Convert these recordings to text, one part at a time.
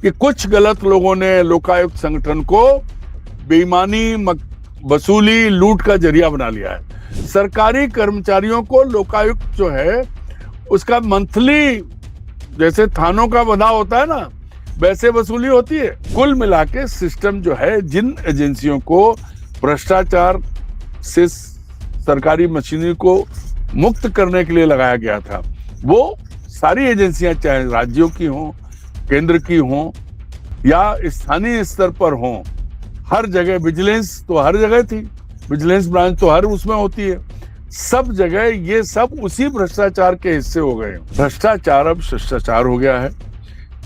कि कुछ गलत लोगों ने लोकायुक्त संगठन को बेईमानी, वसूली, लूट का जरिया बना लिया है। सरकारी कर्मचारियों को लोकायुक्त जो है उसका मंथली, जैसे थानों का बंधा होता है ना, वैसे वसूली होती है। कुल मिला के सिस्टम जो है, जिन एजेंसियों को भ्रष्टाचार से सरकारी मशीनरी को मुक्त करने के लिए लगाया गया था, वो सारी एजेंसियां चाहे राज्यों की हों, केंद्र की हों या स्थानीय स्तर पर हों, हर जगह विजिलेंस तो हर जगह थी, विजिलेंस ब्रांच तो हर उसमें होती है, सब जगह ये सब उसी भ्रष्टाचार के हिस्से हो गए। भ्रष्टाचार अब शिष्टाचार हो गया है।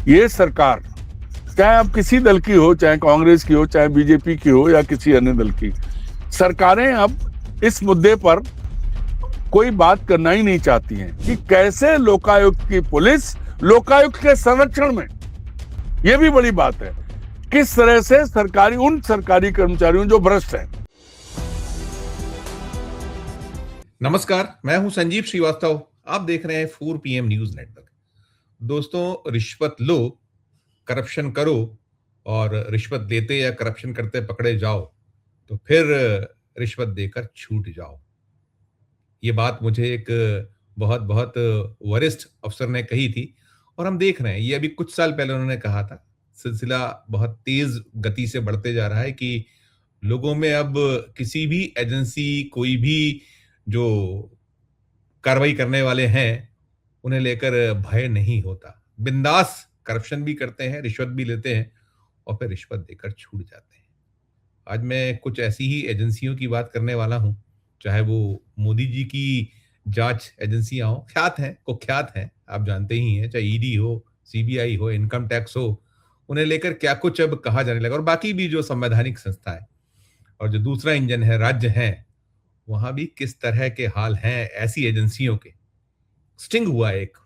ये सरकार, चाहे अब किसी दल की हो, चाहे कांग्रेस की हो, चाहे बीजेपी की हो या किसी अन्य दल की, सरकारें अब इस मुद्दे पर कोई बात करना ही नहीं चाहती हैं कि कैसे लोकायुक्त की पुलिस लोकायुक्त के संरक्षण में, यह भी बड़ी बात है, किस तरह से उन सरकारी कर्मचारियों जो भ्रष्ट हैं। नमस्कार, मैं हूं संजीव श्रीवास्तव। आप देख रहे हैं 4 PM न्यूज नेटवर्क। दोस्तों, रिश्वत लो, करप्शन करो और रिश्वत देते या करप्शन करते पकड़े जाओ तो फिर रिश्वत देकर छूट जाओ। ये बात मुझे एक बहुत बहुत वरिष्ठ अफसर ने कही थी और हम देख रहे हैं, ये अभी कुछ साल पहले उन्होंने कहा था। सिलसिला बहुत तेज गति से बढ़ते जा रहा है कि लोगों में अब किसी भी एजेंसी, कोई भी जो कार्रवाई करने वाले हैं, उन्हें लेकर भय नहीं होता। बिंदास करप्शन भी करते हैं, रिश्वत भी लेते हैं और फिर रिश्वत देकर छूट जाते हैं। आज मैं कुछ ऐसी ही एजेंसियों की बात करने वाला हूं, चाहे वो मोदी जी की जांच एजेंसियां हो, ख्यात हैं, कुख्यात हैं, आप जानते ही हैं, चाहे ईडी हो, सीबीआई हो, इनकम टैक्स हो, उन्हें लेकर क्या कुछ अब कहा जाने लगा। और बाकी भी जो संवैधानिक संस्था है और जो दूसरा इंजन है, राज्य हैं, वहां भी किस तरह के हाल हैं ऐसी एजेंसियों के। स्टिंग हुआ एक,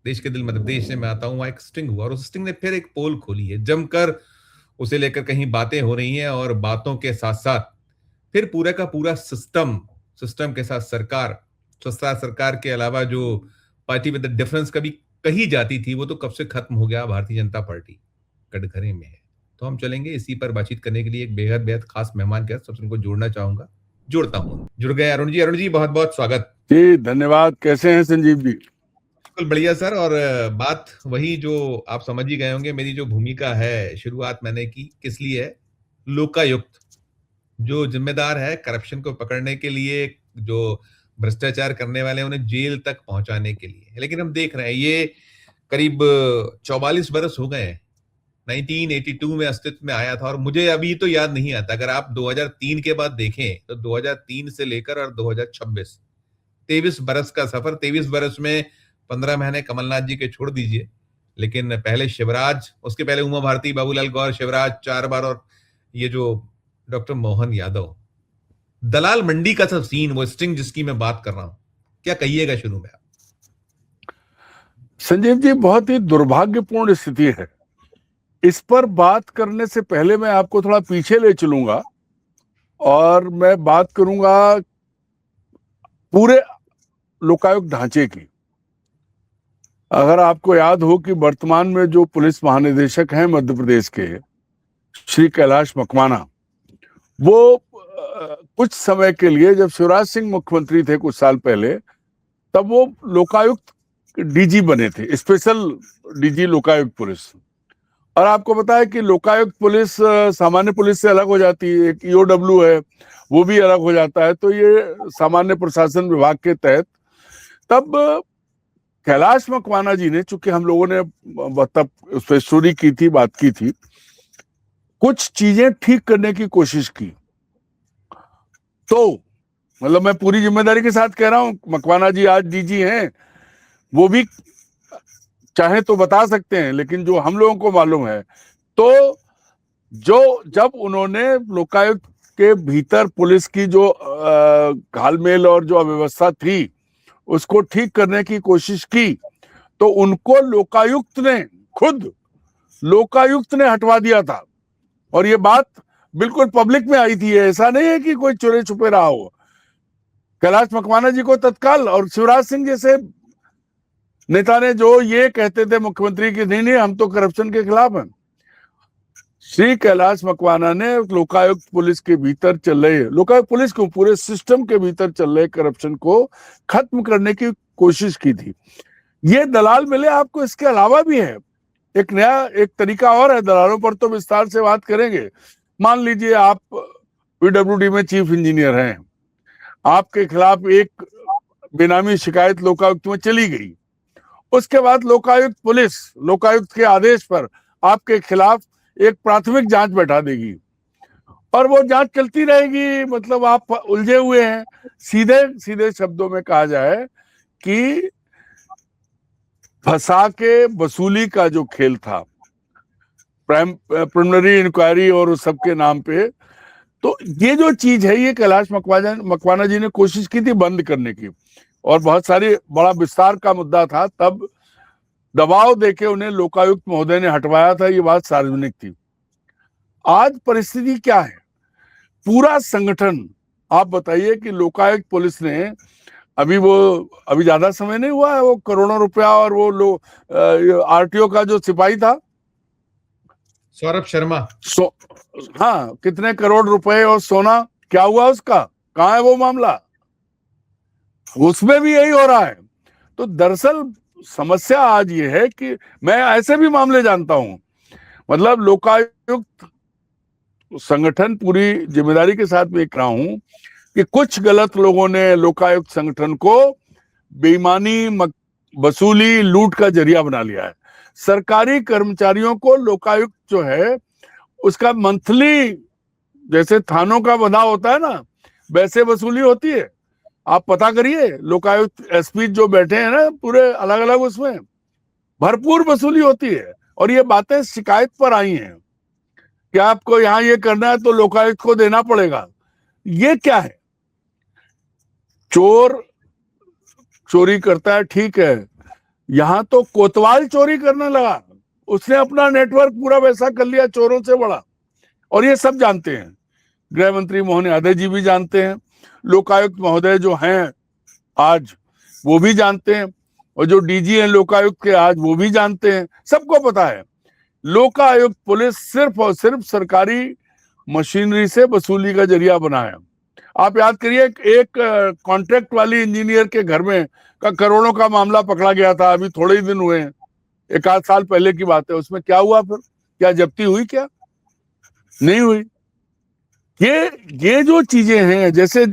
देश के दिल मध्य प्रदेश में आता हूं, वहां एक स्टिंग हुआ और उस स्टिंग ने फिर एक पोल खोली है, जमकर उसे लेकर कहीं बातें हो रही हैं और बातों के साथ साथ फिर पूरा का पूरा सिस्टम के साथ सरकार के अलावा जो पार्टी विद द डिफरेंस कभी कही जाती थी, वो तो कब से खत्म हो गया। भारतीय जनता पार्टी कटघरे में है। तो हम चलेंगे इसी पर बातचीत करने के लिए एक बेहद बेहद खास मेहमान के साथ सबसे उनको जोड़ना चाहूंगा। जुड़ता हूं, जुड़ गए अरुण जी। अरुण जी, बहुत बहुत स्वागत जी। धन्यवाद। कैसे हैं संजीव जी? बिल्कुल बढ़िया सर। और बात वही जो आप समझ ही गए होंगे, मेरी जो भूमिका है, शुरुआत मैंने की किस लिए है। लोकायुक्त जो जिम्मेदार है करप्शन को पकड़ने के लिए, जो भ्रष्टाचार करने वाले हैं उन्हें जेल तक पहुंचाने के लिए। लेकिन हम देख रहे हैं ये करीब 44 बरस हो गए हैं। 1982 में अस्तित्व में आया था और मुझे अभी तो याद नहीं आता, अगर आप 2003 के बाद देखें तो 2003 से लेकर और 2026 23 बरस का सफर। 23 बरस में 15 महीने कमलनाथ जी के छोड़ दीजिए, लेकिन पहले शिवराज, उसके पहले उमा भारती, बाबूलाल गौर, शिवराज 4 बार, और ये जो डॉक्टर मोहन यादव, दलाल मंडी का सब सीन, वो स्टिंग जिसकी मैं बात कर रहा हूं, क्या कहिएगा शुरू में आप? संजीव जी, बहुत ही दुर्भाग्यपूर्ण स्थिति है। इस पर बात करने से पहले मैं आपको थोड़ा पीछे ले चलूंगा और मैं बात करूंगा पूरे लोकायुक्त ढांचे की। अगर आपको याद हो कि वर्तमान में जो पुलिस महानिदेशक हैं मध्य प्रदेश के, श्री कैलाश मकवाना, वो कुछ समय के लिए, जब शिवराज सिंह मुख्यमंत्री थे कुछ साल पहले, तब वो लोकायुक्त डीजी बने थे, स्पेशल डीजी लोकायुक्त पुलिस। और आपको पता है कि लोकायुक्त पुलिस सामान्य पुलिस से अलग हो जाती है, एक ईओडब्ल्यू है, वो भी अलग हो जाता है। तो ये सामान्य प्रशासन विभाग के तहत, तब कैलाश मकवाना जी ने, चूंकि हम लोगों ने तब उस पर स्टोरी की थी, बात की थी, कुछ चीजें ठीक करने की कोशिश की। तो मतलब मैं पूरी जिम्मेदारी के साथ कह रहा हूं, मकवाना जी आज डीजी हैं, वो भी चाहे तो बता सकते हैं, लेकिन जो हम लोगों को मालूम है, तो जब उन्होंने लोकायुक्त के भीतर पुलिस की जो घालमेल और जो अव्यवस्था थी उसको ठीक करने की कोशिश की, तो उनको लोकायुक्त ने हटवा दिया था। और ये बात बिल्कुल पब्लिक में आई थी, ऐसा नहीं है कि कोई चोरी छुपे रहा हो। कैलाश मकवाना जी को तत्काल, और शिवराज सिंह जैसे नेता ने जो ये कहते थे मुख्यमंत्री की, नहीं हम तो करप्शन के खिलाफ हैं, श्री कैलाश मकवाना ने लोकायुक्त पुलिस के भीतर चल रहे, लोकायुक्त पुलिस को पूरे सिस्टम के भीतर चल रहे करप्शन को खत्म करने की कोशिश की थी। ये दलाल मिले आपको, इसके अलावा भी है एक नया, एक तरीका और है दलालों पर, तो विस्तार से बात करेंगे। मान लीजिए आप पीडब्ल्यूडी में चीफ इंजीनियर हैं, आपके खिलाफ एक बेनामी शिकायत लोकायुक्त में चली गई, उसके बाद लोकायुक्त पुलिस लोकायुक्त के आदेश पर आपके खिलाफ एक प्राथमिक जांच बैठा देगी और वो जांच चलती रहेगी, मतलब आप उलझे हुए हैं। सीधे सीधे शब्दों में कहा जाए कि फंसा के वसूली का जो खेल था, प्रिलिमिनरी इंक्वायरी और उस सबके नाम पे, तो ये जो चीज है ये कैलाश मकवाना जी ने कोशिश की थी बंद करने की, और बहुत सारी बड़ा विस्तार का मुद्दा था, तब दबाव देके उन्हें लोकायुक्त महोदय ने हटवाया था, ये बात सार्वजनिक थी। आज परिस्थिति क्या है, पूरा संगठन, आप बताइए कि लोकायुक्त पुलिस ने अभी ज्यादा समय नहीं हुआ है, वो करोड़ों रुपया और वो आरटीओ का जो सिपाही था सौरभ शर्मा, हाँ, कितने करोड़ रुपए और सोना, क्या हुआ उसका, कहाँ है वो मामला, उसमें भी यही हो रहा है। तो दरअसल समस्या आज ये है कि मैं ऐसे भी मामले जानता हूं, मतलब लोकायुक्त संगठन पूरी जिम्मेदारी के साथ मैं कह रहा हूं कि कुछ गलत लोगों ने लोकायुक्त संगठन को बेईमानी, वसूली, लूट का जरिया बना लिया है। सरकारी कर्मचारियों को लोकायुक्त जो है उसका मंथली, जैसे थानों का बंधा होता है ना, वैसे वसूली होती है। आप पता करिए, लोकायुक्त एसपी जो बैठे हैं ना पूरे अलग अलग, उसमें भरपूर वसूली होती है। और ये बातें शिकायत पर आई हैं कि आपको यहाँ ये करना है तो लोकायुक्त को देना पड़ेगा। ये क्या है, चोर चोरी करता है, ठीक है, यहां तो कोतवाल चोरी करने लगा, उसने अपना नेटवर्क पूरा वैसा कर लिया चोरों से बड़ा, और ये सब जानते हैं। गृह मंत्री मोहन यादव जी भी जानते हैं, लोकायुक्त महोदय जो हैं आज वो भी जानते हैं, और जो डीजी हैं लोकायुक्त के आज वो भी जानते हैं, सबको पता है लोकायुक्त पुलिस सिर्फ और सिर्फ सरकारी मशीनरी से वसूली का जरिया बना है। आप याद करिए, एक कॉन्ट्रैक्ट वाली इंजीनियर के घर में का करोड़ों का मामला पकड़ा गया था, अभी थोड़े ही दिन हुए हैं, एक आध साल पहले की बात है। उसमें क्या हुआ फिर, क्या जब्ती हुई, क्या नहीं हुई? ये जो चीजें हैं, जैसे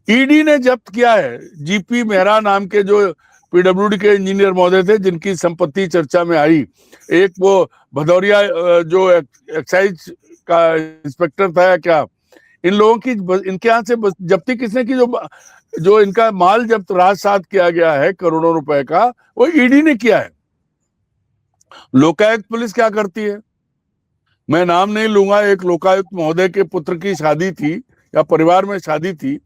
ईडी ने जब्त किया है जीपी मेहरा नाम के जो पीडब्ल्यूडी के इंजीनियर महोदय थे, जिनकी संपत्ति चर्चा में आई। एक वो भदौरिया जो एक्साइज का इंस्पेक्टर था या क्या, इन लोगों की, इनके यहाँ से जब्ती किसने की, जो इनका माल जब्त राजसात किया गया है करोड़ों रुपए का, वो ईडी ने किया है। लोकायुक्त पुलिस क्या करती है, मैं नाम नहीं लूंगा, एक लोकायुक्त महोदय के पुत्र की शादी थी या परिवार में शादी थी,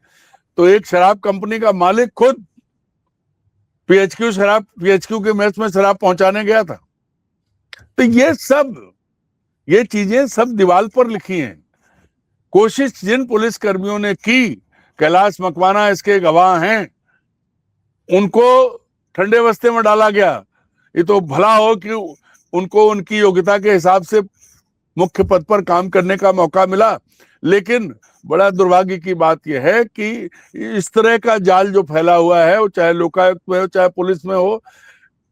तो एक शराब कंपनी का मालिक खुद पीएचक्यू के मेस में शराब पहुंचाने गया था। तो ये चीजें सब दीवार पर लिखी हैं। कोशिश जिन पुलिस कर्मियों ने की, कैलाश मकवाना इसके गवाह हैं, उनको ठंडे बस्ते में डाला गया। ये तो भला हो कि उनको उनकी योग्यता के हिसाब से मुख्य पद पर काम करने का मौका मिला, लेकिन बड़ा दुर्भाग्य की बात यह है कि इस तरह का जाल जो फैला हुआ है, वो चाहे लोकायुक्त में हो चाहे पुलिस में हो,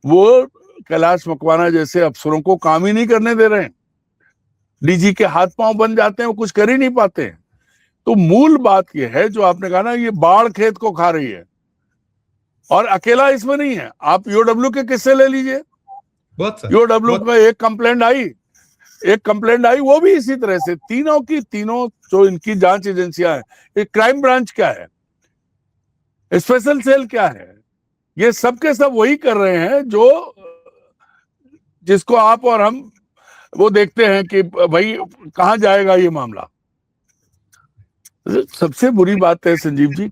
वो कैलाश मकवाना जैसे अफसरों को काम ही नहीं करने दे रहे हैं। डीजी के हाथ पांव बन जाते हैं, वो कुछ कर ही नहीं पाते हैं। तो मूल बात यह है जो आपने कहा ना, ये बाढ़ खेत को खा रही है, और अकेला इसमें नहीं है। आप ईओडब्ल्यू के किस्से ले लीजिए, ईओडब्ल्यू का एक कंप्लेंट आई, वो भी इसी तरह से। तीनों जो इनकी जांच एजेंसियां हैं, एक क्राइम ब्रांच क्या है, स्पेशल सेल क्या है, ये सब के सब वही कर रहे हैं जिसको आप और हम वो देखते हैं कि भाई कहां जाएगा ये मामला। सबसे बुरी बात है संजीव जी,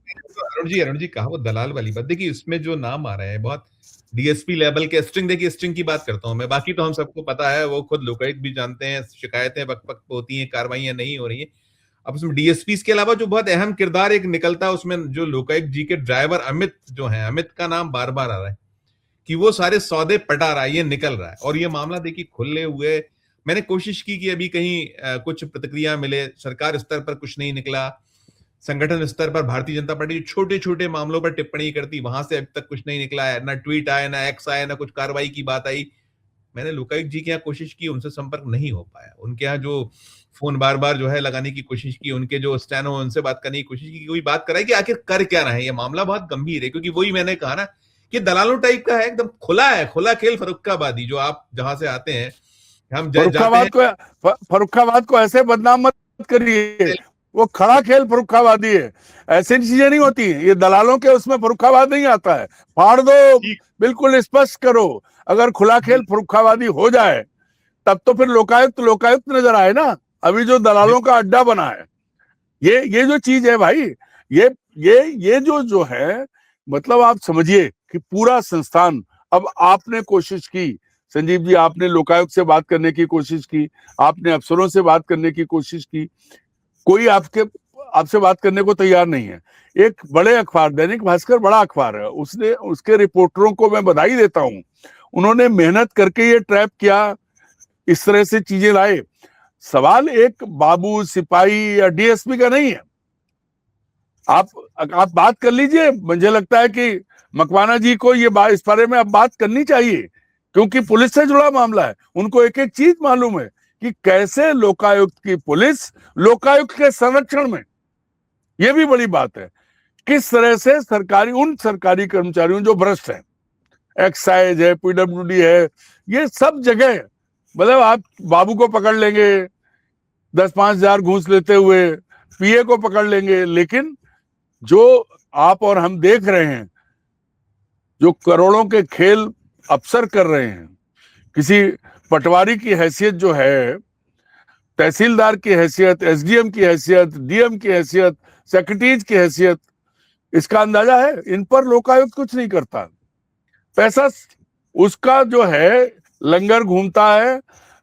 अरुण जी कहा वो दलाल वाली बात, देखिए इसमें जो नाम आ रहे हैं बहुत डीएसपी लेवल के, स्ट्रिंग, देखिए स्ट्रिंग की बात करता हूं मैं, बाकी तो हम सबको पता है, वो खुद लोकायुक्त भी जानते हैं, शिकायतें वक्त वक्त होती हैं, कार्रवाइयां नहीं हो रही हैं। अब उसमें डीएसपी के अलावा जो बहुत अहम किरदार एक निकलता है उसमें, जो लोकायुक्त जी के ड्राइवर अमित जो है, अमित का नाम बार बार आ रहा है कि वो सारे सौदे पटा रहा है, ये निकल रहा है। और ये मामला देखिए खुले हुए मैंने कोशिश की कि अभी कहीं कुछ प्रतिक्रिया मिले, सरकार स्तर पर कुछ नहीं निकला, संगठन स्तर पर भारतीय जनता पार्टी छोटे छोटे मामलों पर टिप्पणी करती, वहां से अभी तक कुछ नहीं निकला है, ना ट्वीट आया, ना एक्स आया, ना कुछ कार्रवाई की बात आई। मैंने लोकायुक्त जी के यहाँ कोशिश की, उनसे संपर्क नहीं हो पाया। उनके यहाँ जो फोन बार बार जो है लगाने की कोशिश की, उनके जो स्टैनो उनसे बात करने की कोशिश की, कोई बात कराई कि आखिर कर क्या रहे हैं। ये मामला बहुत गंभीर है, क्योंकि वही मैंने कहा ना कि दलालों टाइप का है, एकदम खुला है, खुला खेल फर्रुखाबादी, जो आप जहां से आते हैं, हम जाते हैं। फर्रुखाबाद को ऐसे बदनाम मत करिए, वो खड़ा खेल फर्रुखाबादी है, ऐसी चीजें नहीं होती। ये दलालों के उसमें फर्रुखाबाद नहीं आता है। फाड़ दो, बिल्कुल स्पष्ट करो। अगर खुला खेल फर्रुखाबादी हो जाए तब तो फिर लोकायुक्त लोकायुक्त नजर आए ना। अभी जो दलालों का अड्डा बना है, ये जो चीज है भाई, ये जो है, मतलब आप समझिए कि पूरा संस्थान, अब आपने कोशिश की संजीव जी, आपने लोकायुक्त से बात करने की कोशिश की, आपने अफसरों से बात करने की कोशिश की, कोई आपसे बात करने को तैयार नहीं है। एक बड़े अखबार, दैनिक भास्कर बड़ा अखबार है, उसके रिपोर्टरों को मैं बधाई देता हूं। उन्होंने मेहनत करके ये ट्रैप किया, इस तरह से चीजें लाए। सवाल एक बाबू, सिपाही या डीएसपी का नहीं है। आप बात कर लीजिए। मुझे लगता है कि मकवाना जी को इस बारे में अब बात करनी चाहिए, क्योंकि पुलिस से जुड़ा मामला है। उनको एक एक चीज मालूम है कि कैसे लोकायुक्त की पुलिस लोकायुक्त के संरक्षण में, यह भी बड़ी बात है, किस तरह से उन सरकारी कर्मचारियों जो भ्रष्ट हैं, एक्साइज है, पीडब्ल्यूडी है, ये सब जगह, मतलब आप बाबू को पकड़ लेंगे 10-5 हजार घूस लेते हुए, पीए को पकड़ लेंगे, लेकिन जो आप और हम देख रहे हैं, जो करोड़ों के खेल अफसर कर रहे हैं, किसी पटवारी की हैसियत जो है, तहसीलदार की हैसियत, एसडीएम की हैसियत, डीएम की हैसियत, सेक्रेटरीज की हैसियत, इसका अंदाजा है। इन पर लोकायुक्त कुछ नहीं करता। पैसा उसका जो है लंगर घूमता है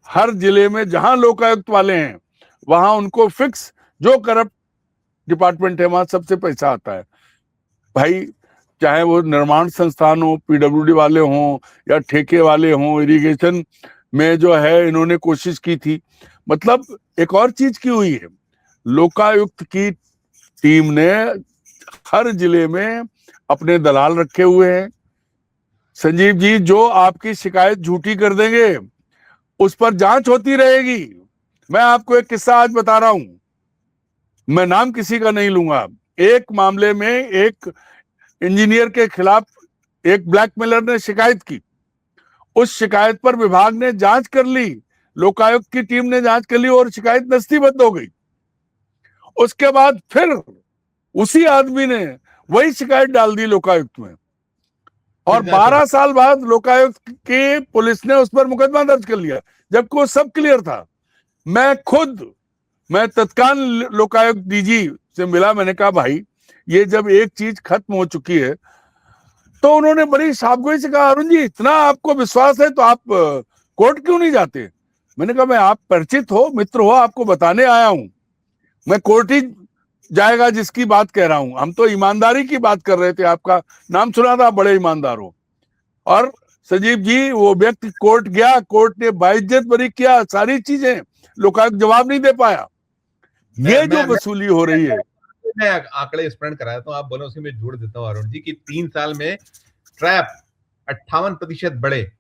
हर जिले में, जहां लोकायुक्त वाले हैं वहां उनको फिक्स, जो करप्ट डिपार्टमेंट है वहां सबसे पैसा आता है भाई। चाहे वो निर्माण संस्थान हो, पीडब्ल्यूडी वाले हों या ठेके वाले हों, इरिगेशन में जो है इन्होंने कोशिश की थी। मतलब एक और चीज की हुई है, लोकायुक्त की टीम ने हर जिले में अपने दलाल रखे हुए हैं। संजीव जी, जो आपकी शिकायत झूठी कर देंगे उस पर जांच होती रहेगी। मैं आपको एक किस्सा आज बता रहा हूं, मैं नाम किसी का नहीं लूंगा। एक मामले में एक इंजीनियर के खिलाफ एक ब्लैकमेलर ने शिकायत की। उस शिकायत पर विभाग ने जांच कर ली, लोकायुक्त की टीम ने जांच कर ली और शिकायत नस्तीबद्ध हो गई। उसके बाद फिर उसी आदमी ने वही शिकायत डाल दी लोकायुक्त में, और 12 साल बाद लोकायुक्त की पुलिस ने उस पर मुकदमा दर्ज कर लिया, जबकि वो सब क्लियर था। मैं तत्काल लोकायुक्त डीजी से मिला, मैंने कहा भाई ये जब एक चीज खत्म हो चुकी है, तो उन्होंने बड़ी साफगोई से कहा, अरुण जी इतना आपको विश्वास है तो आप कोर्ट क्यों नहीं जाते? मैंने कहा मैं, आप परिचित हो, मित्र हो, आपको बताने आया हूं। मैं कोर्ट ही जाएगा जिसकी बात कह रहा हूं। हम तो ईमानदारी की बात कर रहे थे, आपका नाम सुना था, बड़े ईमानदार हो। और संजीव जी, वो व्यक्ति कोर्ट गया, कोर्ट ने बाइज्जत बरी किया, सारी चीजें, लोकायुक्त जवाब नहीं दे पाया। ये जो वसूली हो रही है, मैं आंकड़े स्मरण कराया तो आप बोले उसी में जोड़ देता हूं अरुण जी कि 3 साल में ट्रैप 58% बढ़े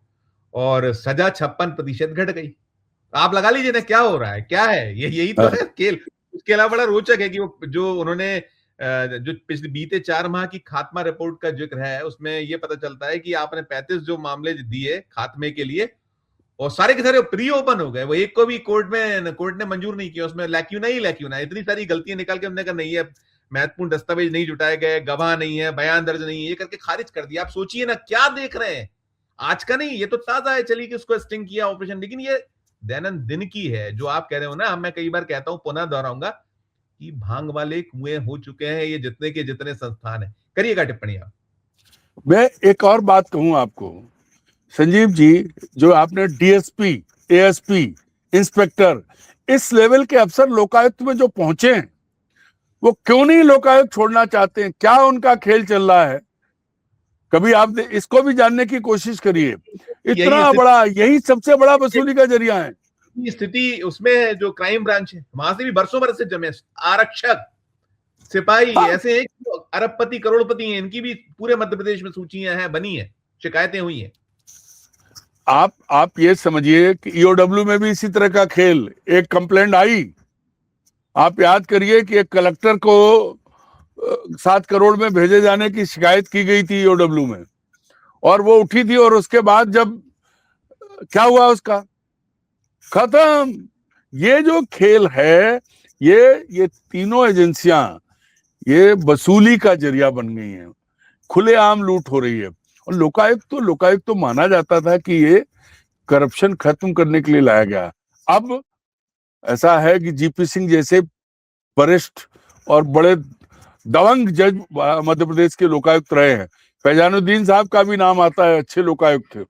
और सजा 56% घट गई। आप लगा लीजिए ना क्या हो रहा है, क्या है ये, यही तो है खेल। उसके अलावा बड़ा रोचक है कि वो जो उन्होंने जो पिछले बीते 4 माह की खात्मा रिपोर्ट का जिक्र है, उसमें ये पता चलता है कि आपने 35 जो मामले दिए खात्मे के लिए, और सारे के सारे प्री ओपन हो गए। वो एक को भी कोर्ट ने मंजूर नहीं किया, उसमें लैक्यूना ही लैक्यूना, इतनी सारी गलतियां निकाल के हमने कहा नहीं है, महत्वपूर्ण दस्तावेज नहीं जुटाए गए, गवाह नहीं है, बयान दर्ज नहीं है, ये करके खारिज कर दिया। आप सोचिए ना क्या देख रहे हैं। आज का नहीं, ये तो ताजा है, चलिए कि उसको स्टिंग किया ऑपरेशन, लेकिन ये दैनंदिन की है जो आप कह रहे हो ना। मैं कई बार कहता हूं, पुनः दोहराऊंगा कि भांग वाले कुएं हो चुके हैं ये जितने के जितने संस्थान है। करिएगा टिप्पणी आप। मैं एक और बात कहूं आपको संजीव जी, जो आपने डीएसपी, एएसपी, इंस्पेक्टर, इस लेवल के अफसर लोकायुक्त में जो पहुंचे हैं, वो क्यों नहीं लोकायुक्त छोड़ना चाहते हैं? क्या उनका खेल चल रहा है? कभी आप इसको भी जानने की कोशिश करिए। इतना बड़ा, यही सबसे बड़ा वसूली का जरिया है। की स्थिति उसमें जो क्राइम ब्रांच है वहां से भी बरसों बरस से जमे आरक्षक सिपाही हाँ, ऐसे हैं अरबपति करोड़पति हैं, इनकी भी पूरे मध्य प्रदेश में सूचियां हैं, बनी है, शिकायतें हुई हैं। आप ये समझिए कि ईओडब्ल्यू में भी इसी तरह का खेल, एक कंप्लेंट आई, आप याद करिए कि एक कलेक्टर को 7 करोड़ में भेजे जाने की शिकायत की गई थी ईओडब्ल्यू में, और वो उठी थी, और उसके बाद जब क्या हुआ उसका, खत्म। ये जो खेल है, ये तीनों एजेंसियां ये वसूली का जरिया बन गई हैं, खुलेआम लूट हो रही है। और लोकायुक्त तो माना जाता था कि ये करप्शन खत्म करने के लिए लाया गया। अब ऐसा है कि जीपी सिंह जैसे वरिष्ठ और बड़े दबंग जज मध्य प्रदेश के लोकायुक्त रहे हैं। फैजानुद्दीन साहब का भी नाम आता है, अच्छे लोकायुक्त थे।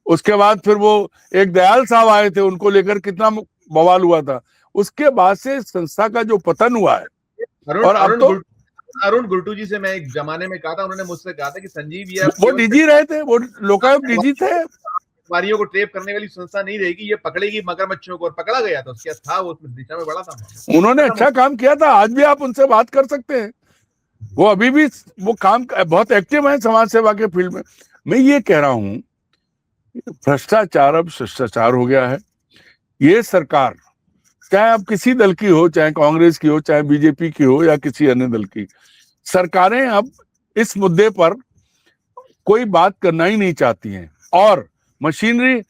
उसके बाद फिर वो एक दयाल साहब आए थे, उनको लेकर कितना बवाल हुआ था। उसके बाद से संस्था का जो पतन हुआ है, और अब तो अरुण गुर्टू जी से मैं एक जमाने में कहा था, उन्होंने मुझसे कहा था कि संजीव ये वो डीजी रहे थे, वो लोकायुक्त डीजी थे। व्यापारियों को ट्रेप करने वाली संस्था नहीं रहेगी, ये पकड़ेगी मगरमच्छों को, और पकड़ा गया था, उसके था वो उसमें दिशा में बड़ा था, उन्होंने अच्छा काम किया था। आज भी आप उनसे बात कर सकते हैं, वो अभी भी वो काम बहुत एक्टिव है समाज सेवा के फील्ड में। मैं ये कह रहा हूं, भ्रष्टाचार अब शिष्टाचार हो गया है। ये सरकार, चाहे अब किसी दल की हो, चाहे कांग्रेस की हो, चाहे बीजेपी की हो, या किसी अन्य दल की, सरकारें अब इस मुद्दे पर कोई बात करना ही नहीं चाहती हैं। और मशीनरी,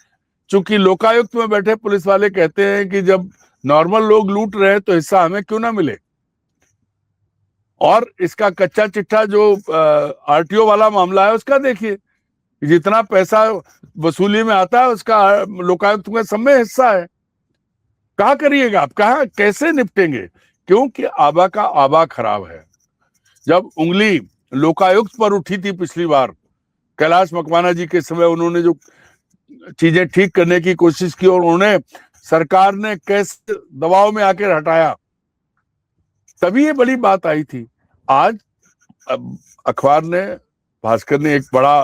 चूंकि लोकायुक्त में बैठे पुलिस वाले कहते हैं कि जब नॉर्मल लोग लूट रहे हैं तो हिस्सा हमें क्यों ना मिले। और इसका कच्चा चिट्ठा जो आरटीओ वाला मामला है, उसका देखिए, जितना पैसा वसूली में आता है उसका लोकायुक्त में सब में हिस्सा है। कहा करिएगा आप, कहा कैसे निपटेंगे? क्योंकि आबा का आबा खराब है। जब उंगली लोकायुक्त पर उठी थी पिछली बार, कैलाश मकवाना जी के समय, उन्होंने जो चीजें ठीक करने की कोशिश की और उन्हें सरकार ने कैसे दबाव में आकर हटाया, तभी ये बड़ी बात आई थी। आज अखबार ने, भास्कर ने एक बड़ा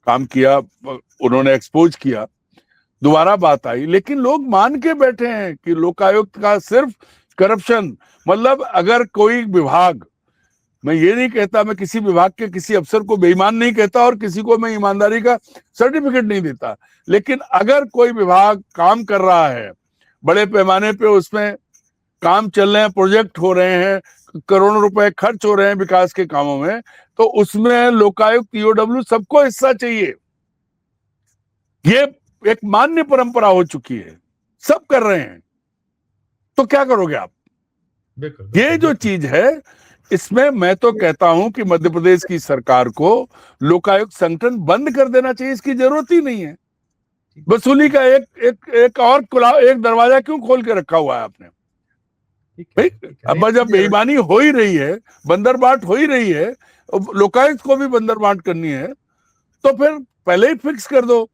काम किया, उन्होंने एक्सपोज किया, दोबारा बात आई। लेकिन लोग मान के बैठे हैं कि लोकायुक्त का सिर्फ करप्शन, मतलब अगर कोई विभाग, मैं ये नहीं कहता, मैं किसी विभाग के किसी अफसर को बेईमान नहीं कहता और किसी को मैं ईमानदारी का सर्टिफिकेट नहीं देता, लेकिन अगर कोई विभाग काम कर रहा है बड़े पैमाने पे, उसमें काम चल रहे हैं, प्रोजेक्ट हो रहे हैं, करोड़ों रुपए खर्च हो रहे हैं विकास के कामों में, तो उसमें लोकायुक्त, ईओडब्ल्यू सबको हिस्सा चाहिए। ये एक मान्य परंपरा हो चुकी है, सब कर रहे हैं। तो क्या करोगे आप? ये जो चीज है, इसमें मैं तो कहता हूं कि मध्य प्रदेश की सरकार को लोकायुक्त संगठन बंद कर देना चाहिए। इसकी जरूरत ही नहीं है। वसूली का एक दरवाजा क्यों खोल के रखा हुआ है आपने? भाई, अब जब बेईमानी हो ही रही है, बंदरबाट हो ही रही है, लोकायुक्त को भी बंदरबाट करनी है, तो फिर पहले ही फिक्स कर दो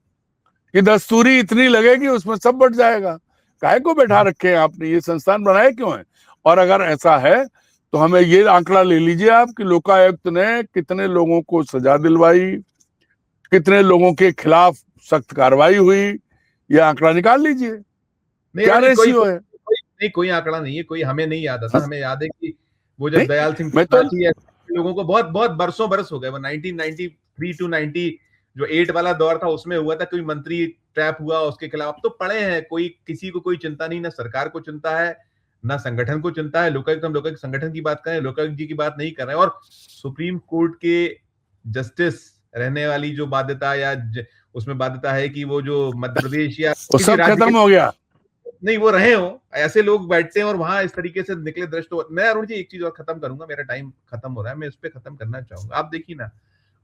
कि दस्तूरी इतनी लगेगी, उसमें सब बढ़ जाएगा। काहे को बैठा रखे हैं आपने? ये संस्थान बनाए क्यों है? और अगर ऐसा है तो हमें ये आंकड़ा ले लीजिए आप कि लोकायुक्त ने कितने लोगों को सजा दिलवाई, कितने लोगों के खिलाफ सख्त कार्रवाई हुई, ये आंकड़ा निकाल लीजिए। क्या रेशियो है? कोई आंकड़ा नहीं है, कोई हमें नहीं याद आता। हमें याद है कि वो जब दयाल सिंह लोगों को बहुत बहुत बरसों बरस हो गए, वो 1993 टू 90 जो 8 वाला दौर था उसमें हुआ था, कोई मंत्री ट्रैप हुआ उसके खिलाफ तो पड़े हैं। कोई किसी को कोई चिंता नहीं, ना सरकार को चिंता है, ना संगठन को चिंता है। लोकायुक्त, हम लोकायुक्त संगठन की बात करें, लोकायुक्त जी की बात नहीं कर रहे हैं। और सुप्रीम कोर्ट के जस्टिस रहने वाली जो बाध्यता या उसमें बाध्यता है कि वो जो मध्य प्रदेश या सब खत्म हो गया, नहीं वो रहे हो, ऐसे लोग बैठते हैं और वहां इस तरीके से निकले दृष्ट। मैं अरुण जी एक चीज और खत्म करूंगा, मेरा टाइम खत्म हो रहा है, मैं इस पे खत्म करना चाहूंगा। आप देखिए ना,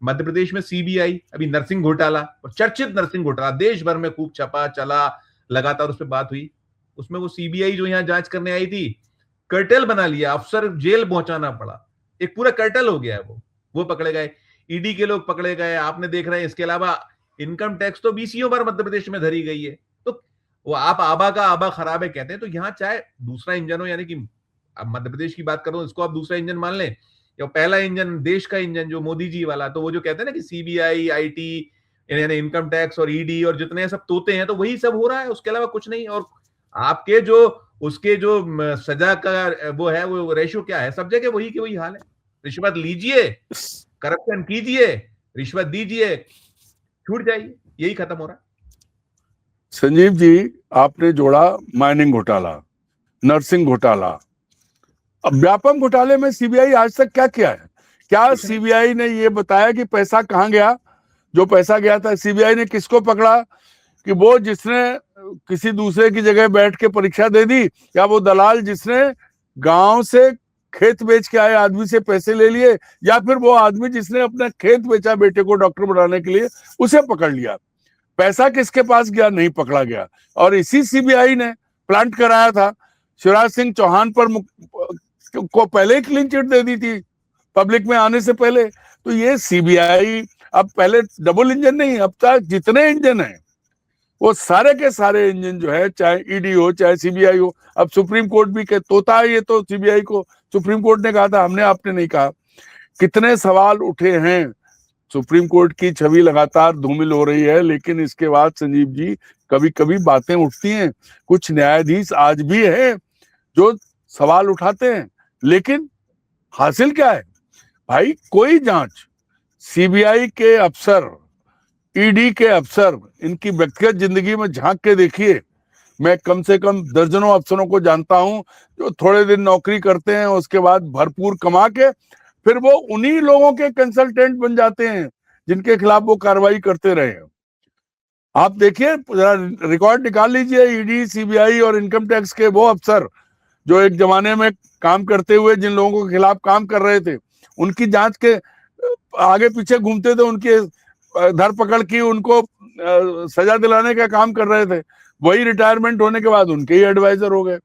मध्य प्रदेश में सीबीआई, अभी नरसिंह घोटाला, और चर्चित नरसिंह घोटाला देश भर में खूब छपा चला, लगातार उस पर बात हुई। उसमें वो सीबीआई जो यहाँ जांच करने आई थी, कर्टेल बना लिया, अफसर जेल पहुंचाना पड़ा, एक पूरा कर्टेल हो गया है। वो पकड़े गए, ईडी के लोग पकड़े गए, आपने देख रहे हैं। इसके अलावा इनकम टैक्स तो 20 बार मध्य प्रदेश में धरी गई है। तो वो आप आबा का आबा खराब है कहते हैं, तो यहाँ चाहे दूसरा इंजन हो, यानी कि अब मध्य प्रदेश की बात करो, इसको आप दूसरा इंजन मान लें, या पहला इंजन देश का इंजन जो मोदी जी वाला, तो वो जो कहते हैं ना कि सीबीआई, आईटी, यानी इनकम टैक्स और ईडी और जितने सब तोते हैं, तो वही सब हो रहा है, उसके अलावा कुछ नहीं। और आपके जो उसके जो सजा का वो है, वो रेशो क्या है? सब जगह वही के वही हाल है। रिश्वत लीजिए, करप्शन कीजिए, रिश्वत दीजिए, छूट जाइए, यही खत्म हो रहा है। संजीव जी, आपने जोड़ा माइनिंग घोटाला, नर्सिंग घोटाला। अब व्यापम घोटाले में सीबीआई आज तक क्या किया है? क्या सीबीआई ने ये बताया कि पैसा कहां गया? जो पैसा गया था, सीबीआई ने किसको पकड़ा कि वो जिसने किसी दूसरे की जगह बैठ के परीक्षा दे दी, या वो दलाल जिसने गांव से खेत बेच के आए आदमी से पैसे ले लिए, या फिर वो आदमी जिसने अपना खेत बेचा बेटे को डॉक्टर बनाने के लिए, उसे पकड़ लिया? पैसा किसके पास गया? नहीं पकड़ा गया। और इसी सीबीआई ने प्लांट कराया था, शिवराज सिंह चौहान पर को पहले ही क्लीन चिट दे दी थी पब्लिक में आने से पहले। तो ये सीबीआई अब पहले डबल इंजन नहीं, अब तक जितने इंजन हैं वो सारे के सारे इंजन जो है, चाहे ईडी हो चाहे सीबीआई हो, अब सुप्रीम कोर्ट भी तोता है ये तो सीबीआई को। सुप्रीम कोर्ट ने कहा था, आपने नहीं कहा। कितने सवाल उठे हैं। सुप्रीम कोर्ट की छवि लगातार धूमिल हो रही है, लेकिन इसके बाद संजीव जी कभी कभी बातें उठती हैं। कुछ न्यायाधीश आज भी हैं जो सवाल उठाते हैं, लेकिन हासिल क्या है भाई? कोई जांच। सीबीआई के अफसर, ईडी के अफसर, इनकी व्यक्तिगत जिंदगी में झांक के देखिए। मैं कम से कम दर्जनों अफसरों को जानता हूं जो थोड़े दिन नौकरी करते हैं, उसके बाद भरपूर कमा के फिर वो उन्हीं लोगों के कंसल्टेंट बन जाते हैं जिनके खिलाफ वो कार्रवाई करते रहे हैं। आप देखिए, रिकॉर्ड निकाल लीजिए, ईडी, सीबीआई और इनकम टैक्स के वो अफसर जो एक जमाने में काम करते हुए जिन लोगों के खिलाफ काम कर रहे थे, उनकी जांच के आगे पीछे घूमते थे, उनके धरपकड़ की, उनको सजा दिलाने का काम कर रहे थे, वही रिटायरमेंट होने के बाद उनके ही एडवाइजर हो गए।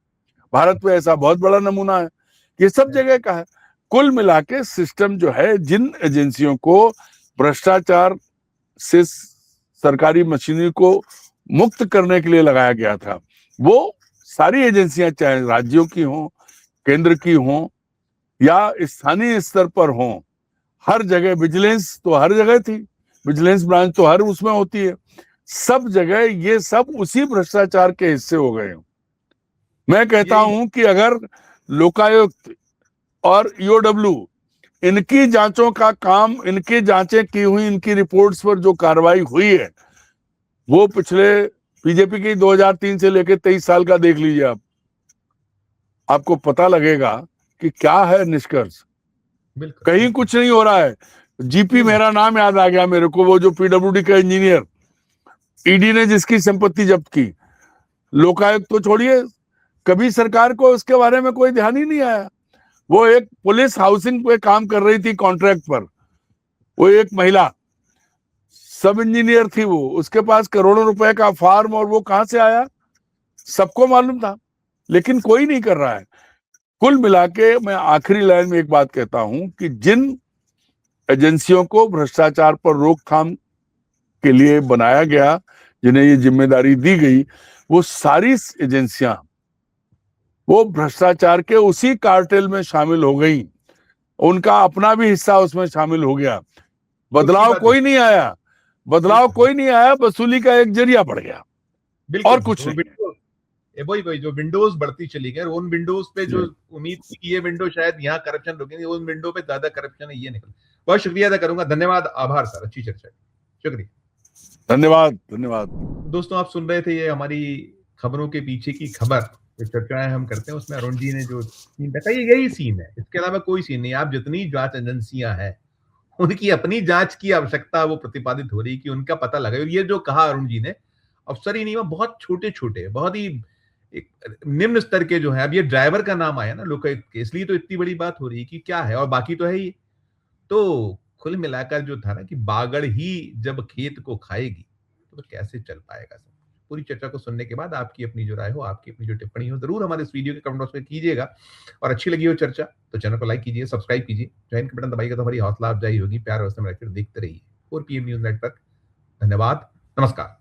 भारत में ऐसा बहुत बड़ा नमूना है, ये सब जगह का है। कुल मिला के सिस्टम जो है, जिन एजेंसियों को भ्रष्टाचार से सरकारी मशीनरी को मुक्त करने के लिए लगाया गया था, वो सारी एजेंसियां, चाहे राज्यों की हों, केंद्र की हों या स्थानीय स्तर पर हों, हर जगह विजिलेंस तो हर जगह थी, विजिलेंस ब्रांच तो हर उसमें होती है, सब जगह ये सब उसी भ्रष्टाचार के हिस्से हो गए। मैं कहता हूं कि अगर लोकायुक्त और ईओडब्ल्यू इनकी जांचों का काम, इनकी जांचें की हुई, इनकी रिपोर्ट्स पर जो कार्रवाई हुई है, वो पिछले बीजेपी की 2003 से लेकर 23 साल का देख लीजिए आप, आपको पता लगेगा कि क्या है निष्कर्ष। कहीं कुछ नहीं हो रहा है। जीपी, मेरा नाम याद आ गया मेरे को, वो जो पीडब्ल्यूडी का इंजीनियर, ईडी ने जिसकी संपत्ति जब्त की। लोकायुक्त तो छोड़िए, कभी सरकार को उसके बारे में कोई ध्यान ही नहीं आया। वो एक पुलिस हाउसिंग पे काम कर रही थी कॉन्ट्रैक्ट पर, वो एक महिला सब इंजीनियर थी, वो उसके पास करोड़ों रुपए का फार्म, और वो कहां से आया सबको मालूम था, लेकिन कोई नहीं कर रहा है। कुल मिला के मैं आखिरी लाइन में एक बात कहता हूं कि जिन एजेंसियों को भ्रष्टाचार पर रोकथाम के लिए बनाया गया, जिन्हें ये जिम्मेदारी दी गई, वो सारी एजेंसियां वो भ्रष्टाचार के उसी कार्टेल में शामिल हो गई, उनका अपना भी हिस्सा उसमें शामिल हो गया। बदलाव कोई नहीं आया, बदलाव कोई नहीं आया, वसूली का एक जरिया बढ़ गया और कुछ नहीं। वही जो विंडोज बढ़ती चली गई, उन विंडोज पे जो उम्मीद थी कि ये विंडो शायद यहाँ करप्शन रुकेगी, उन विंडो पे ज्यादा करप्शन है, ये निकल। बहुत शुक्रिया अदा करूंगा, धन्यवाद, आभार सर, अच्छी चर्चा, शुक्रिया, धन्यवाद। धन्यवाद दोस्तों। आप सुन रहे थे ये हमारी खबरों के पीछे की खबर, जो चर्चाएं हम करते हैं उसमें अरुण जी ने जो सीन बताया, यही सीन है, इसके अलावा कोई सीन नहीं। आप जितनी जांच एजेंसियां हैं, उनकी अपनी जांच की आवश्यकता वो प्रतिपादित हो रही कि उनका पता लगे। और ये जो कहा अरुण जी ने, अफसर ही नहीं, वो बहुत छोटे छोटे, बहुत ही एक निम्न स्तर के जो है, अब ये ड्राइवर का नाम आया ना लोकायुक्त के, इसलिए तो इतनी बड़ी बात हो रही है कि क्या है, और बाकी तो है ही। तो कुल मिलाकर जो था ना कि बागड़ ही जब खेत को खाएगी तो कैसे चल पाएगा। पूरी चर्चा को सुनने के बाद आपकी अपनी जो राय हो, आपकी अपनी जो टिप्पणी हो, जरूर हमारे इस वीडियो के कमेंट बॉक्स में कीजिएगा। और अच्छी लगी हो चर्चा तो चैनल को लाइक कीजिए, सब्सक्राइब कीजिए, ज्वाइन का बटन दबाइएगा तो हमारी हौसला अफजाई होगी। प्यार और देखते रहिए 4PM न्यूज नेटवर्क। धन्यवाद, नमस्कार।